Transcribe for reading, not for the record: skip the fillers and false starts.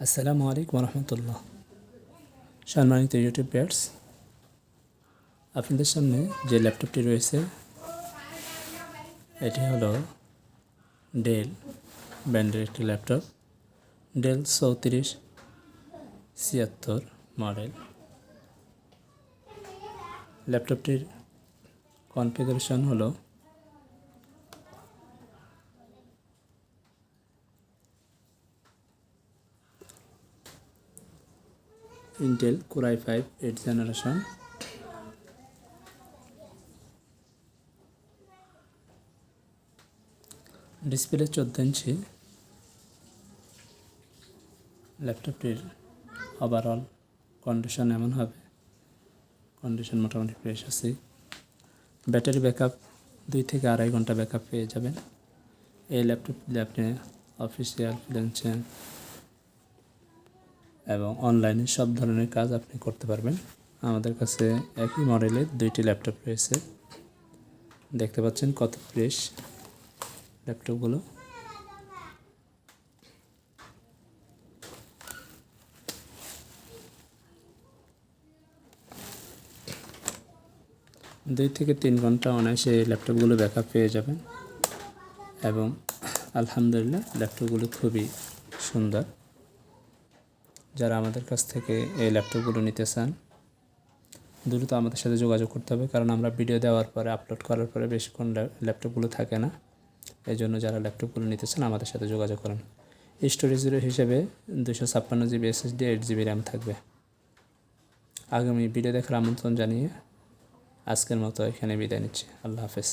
আসসালামু আলাইকুম রহমতুল্লাহ। সম্মানিত ইউটিউব ভিউয়ার্স, আপনাদের সামনে যে ল্যাপটপটি রয়েছে এটি হলো ডেল ব্র্যান্ডের একটি ল্যাপটপ, ডেল 3476 মডেল। ল্যাপটপটির কনফিগারেশন হলো Intel core i5 8th generation. Display 14 ইঞ্চি। ল্যাপটপটির ওভারঅল কন্ডিশন এমন হবে, কন্ডিশন মোটামুটি ফ্রেশ আছে। ব্যাটারি ব্যাকআপ 2 থেকে 2.5 ঘন্টা ব্যাকআপ পেয়ে যাবেন। এই ল্যাপটপ দিয়ে আপনি অফিসিয়াল, ফ্রিল্যান্সিং এবং অনলাইনে সব ধরনের কাজ আপনি করতে পারবেন। আমাদের কাছে একই মডেলের 2টি ল্যাপটপ রয়েছে। দেখতে পাচ্ছেন কত ফ্রেশ ল্যাপটপগুলো। দুই থেকে 3 ঘন্টা অনায়াসে এই ল্যাপটপগুলো ব্যাকআপ পেয়ে যাবেন এবং আলহামদুলিল্লাহ ল্যাপটপগুলো খুবই সুন্দর। যারা আমাদের কাছ থেকে এই ল্যাপটপগুলো নিতে চান দ্রুত আমাদের সাথে যোগাযোগ করতে হবে, কারণ আমরা ভিডিও দেওয়ার পরে, আপলোড করার পরে বেশিক্ষণ ল্যাপটপগুলো থাকে না। এই জন্য যারা ল্যাপটপগুলো নিতে চান আমাদের সাথে যোগাযোগ করুন। স্টোরেজ হিসেবে 256 জিবি SSD, 8 জিবি র্যাম থাকবে। আগামী ভিডিও দেখার আমন্ত্রণ জানিয়ে আজকের মতো এখানে বিদায় নিচ্ছি। আল্লাহ হাফেজ।